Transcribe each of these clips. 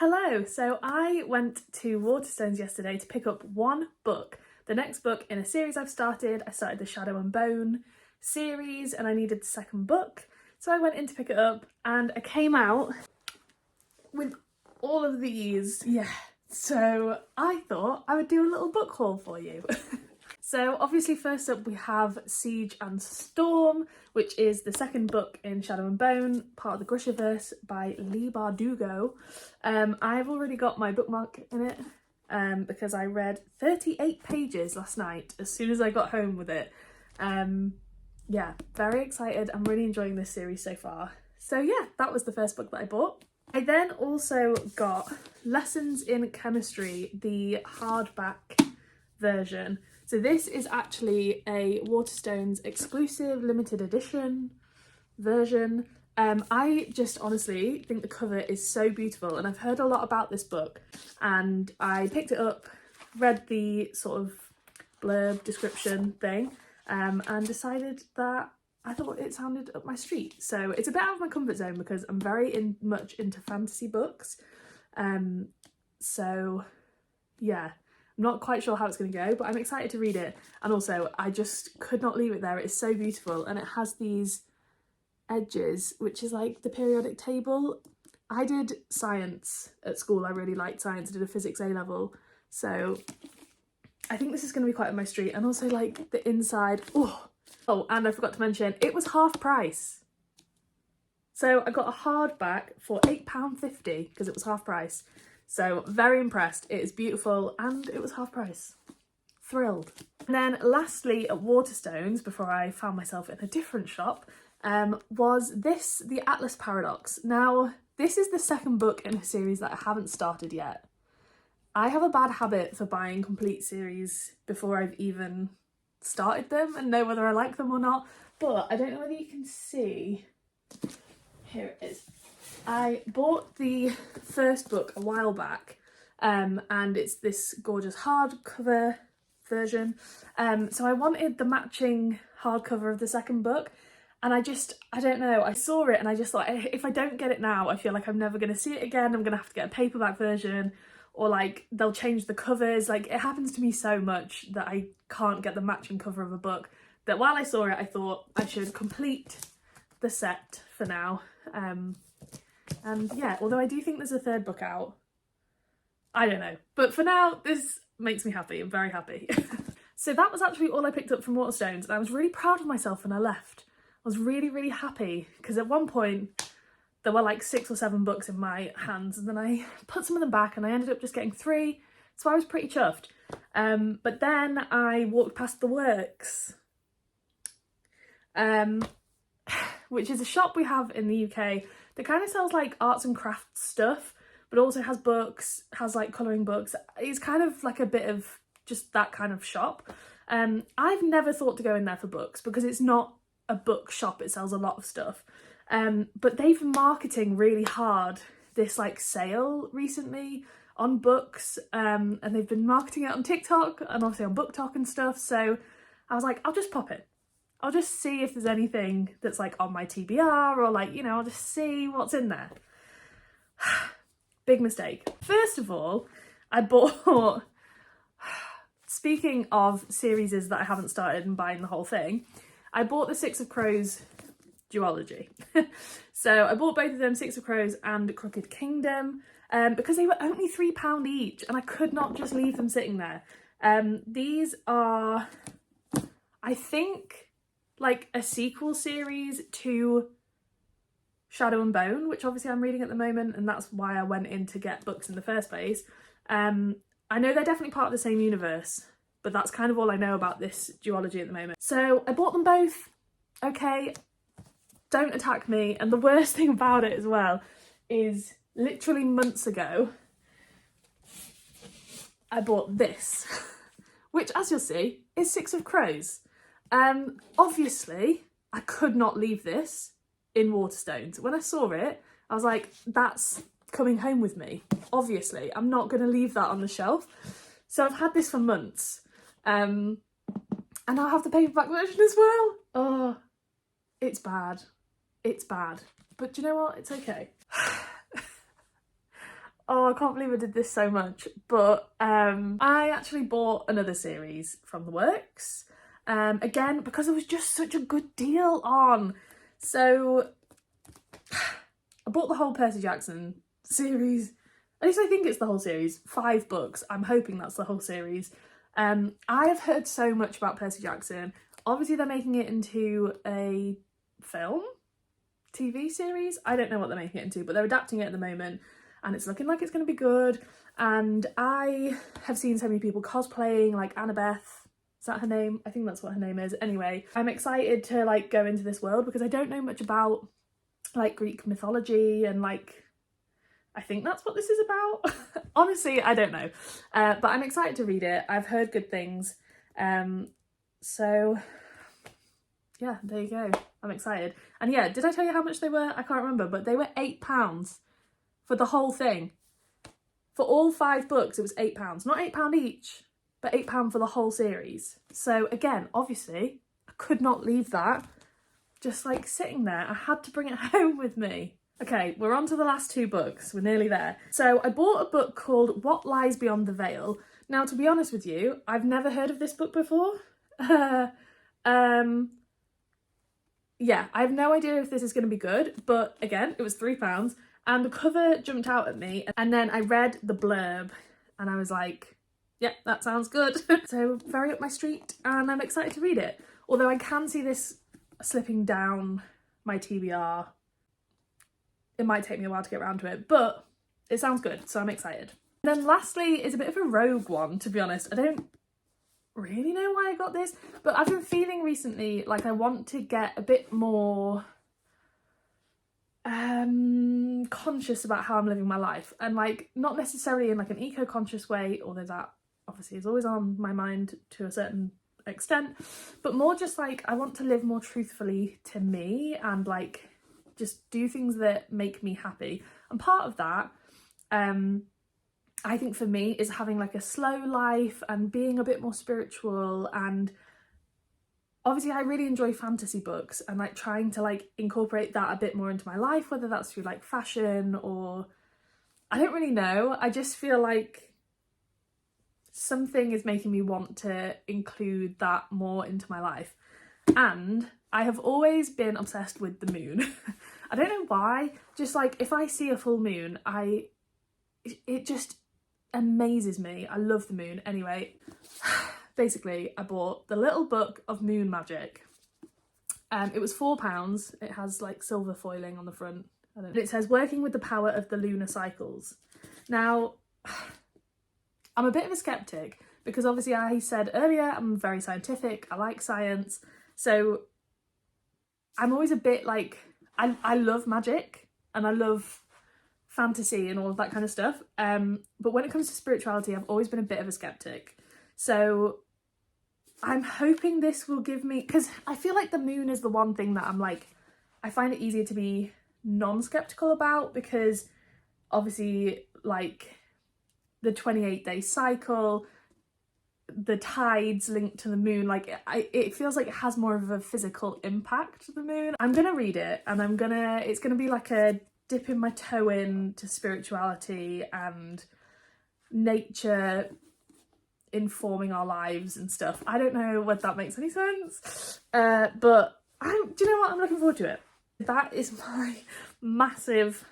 Hello, so I went to Waterstones yesterday to pick up one book, the next book in a series I've started. I started the Shadow and Bone series and I needed the second book. So I went in to pick it up and I came out with all of these. Yeah, so I thought I would do a little book haul for you. So obviously first up we have Siege and Storm, which is the second book in Shadow and Bone, part of the Grishaverse by Leigh Bardugo. I've already got my bookmark in it because I read 38 pages last night as soon as I got home with it. Yeah, very excited. I'm really enjoying this series so far. So yeah, that was the first book that I bought. I then also got Lessons in Chemistry, the hardback version. So this is actually a Waterstones exclusive limited edition version. I just honestly think the cover is so beautiful and I've heard a lot about this book and I picked it up, read the sort of blurb description thing and decided that I thought it sounded up my street. So it's a bit out of my comfort zone because I'm very much into fantasy books. So yeah. I'm not quite sure how it's going to go, but I'm excited to read it. And also, I just could not leave it there. It is so beautiful. And it has these edges, which is like the periodic table. I did science at school. I really liked science. I did a physics A-level. So I think this is going to be quite up my street. And also like the inside. Oh, and I forgot to mention, it was half price. So I got a hardback for £8.50 because it was half price. So very impressed. It is beautiful and it was half price. Thrilled. And then lastly at Waterstones, before I found myself in a different shop, was this, The Atlas Paradox. Now, this is the second book in a series that I haven't started yet. I have a bad habit for buying complete series before I've even started them and know whether I like them or not, but I don't know whether you can see. Here it is. I bought the first book a while back and it's this gorgeous hardcover version. So I wanted the matching hardcover of the second book and I don't know, I saw it and I just thought if I don't get it now, I feel like I'm never going to see it again. I'm going to have to get a paperback version or like they'll change the covers. Like it happens to me so much that I can't get the matching cover of a book that while I saw it, I thought I should complete the set for now. And yeah, although I do think there's a third book out, I don't know. But for now, this makes me happy. I'm very happy. So that was actually all I picked up from Waterstones and I was really proud of myself when I left. I was really, really happy because at one point there were like 6 or 7 books in my hands and then I put some of them back and I ended up just getting 3. So I was pretty chuffed. But then I walked past The Works, which is a shop we have in the UK that kind of sells like arts and crafts stuff, but also has books, has like colouring books. It's kind of like a bit of just that kind of shop. I've never thought to go in there for books because it's not a book shop, it sells a lot of stuff. But they've been marketing really hard this like sale recently on books, and they've been marketing it on TikTok and obviously on BookTok and stuff. So I was like, I'll just pop in. I'll just see if there's anything that's like on my TBR or like, you know, I'll just see what's in there. Big mistake. First of all, I bought, speaking of series that I haven't started and buying the whole thing, I bought the Six of Crows duology. So I bought both of them, Six of Crows and Crooked Kingdom, because they were only £3 each and I could not just leave them sitting there. These are, I think, like a sequel series to Shadow and Bone, which obviously I'm reading at the moment and that's why I went in to get books in the first place. I know they're definitely part of the same universe, but that's kind of all I know about this duology at the moment. So I bought them both. Okay, don't attack me. And the worst thing about it as well is literally months ago, I bought this, which as you'll see is Six of Crows. Obviously, I could not leave this in Waterstones. When I saw it, I was like, that's coming home with me. Obviously, I'm not going to leave that on the shelf. So I've had this for months. And I'll have the paperback version as well. Oh, it's bad. It's bad. But do you know what? It's okay. Oh, I can't believe I did this so much. But I actually bought another series from the works. Again, because it was just such a good deal on. So I bought the whole Percy Jackson series. At least I think it's the whole series. 5 books. I'm hoping that's the whole series. I have heard so much about Percy Jackson. Obviously they're making it into a film? TV series? I don't know what they're making it into, but they're adapting it at the moment and it's looking like it's going to be good. And I have seen so many people cosplaying, like Annabeth. Is that her name? I think that's what her name is. Anyway, I'm excited to like go into this world because I don't know much about like Greek mythology and like I think that's what this is about. Honestly, I don't know. But I'm excited to read it. I've heard good things. So yeah, there you go. I'm excited. And yeah, did I tell you how much they were? I can't remember, but they were £8 for the whole thing. For all 5 books, it was £8. Not £8 each, but £8 for the whole series. So again, obviously, I could not leave that just like sitting there. I had to bring it home with me. Okay, we're on to the last 2 books. We're nearly there. So I bought a book called What Lies Beyond the Veil. Now, to be honest with you, I've never heard of this book before. Yeah, I have no idea if this is going to be good, but again, it was £3 and the cover jumped out at me and then I read the blurb and I was like, yep, that sounds good. So very up my street and I'm excited to read it. Although I can see this slipping down my TBR. It might take me a while to get around to it, but it sounds good, so I'm excited. And then lastly is a bit of a rogue one, to be honest. I don't really know why I got this, but I've been feeling recently like I want to get a bit more conscious about how I'm living my life, and like not necessarily in like an eco-conscious way, although that obviously is always on my mind to a certain extent, but more just like I want to live more truthfully to me and like just do things that make me happy. And part of that I think for me is having like a slow life and being a bit more spiritual. And obviously I really enjoy fantasy books and like trying to like incorporate that a bit more into my life, whether that's through like fashion or I don't really know. I just feel like something is making me want to include that more into my life. And I have always been obsessed with the moon. I don't know why, just like if I see a full moon, it just amazes me. I love the moon. Anyway, basically I bought the little book of moon magic. It was £4. It has like silver foiling on the front. And it says working with the power of the lunar cycles. Now, I'm a bit of a skeptic because obviously I said earlier I'm very scientific. I like science. So I'm always a bit like, I love magic and I love fantasy and all of that kind of stuff. But when it comes to spirituality, I've always been a bit of a skeptic. So I'm hoping this will give me, because I feel like the moon is the one thing that I'm like, I find it easier to be non-skeptical about because obviously like the 28-day cycle, the tides linked to the moon, like it feels like it has more of a physical impact to the moon. I'm gonna read it and it's gonna be like a dipping my toe in to spirituality and nature informing our lives and stuff. I don't know whether that makes any sense, but do you know what? I'm looking forward to it. That is my massive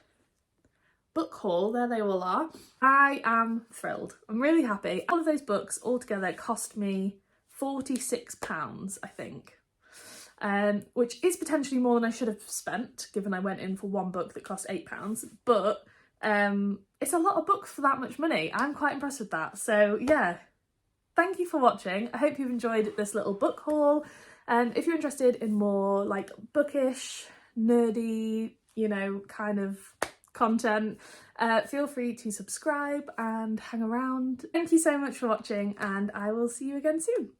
book haul. There they all are. I am thrilled. I'm really happy. All of those books altogether cost me £46, I think. Which is potentially more than I should have spent, given I went in for one book that cost £8, but it's a lot of books for that much money. I'm quite impressed with that. So yeah, thank you for watching. I hope you've enjoyed this little book haul. And if you're interested in more like bookish, nerdy, you know, kind of content, feel free to subscribe and hang around. Thank you so much for watching and I will see you again soon.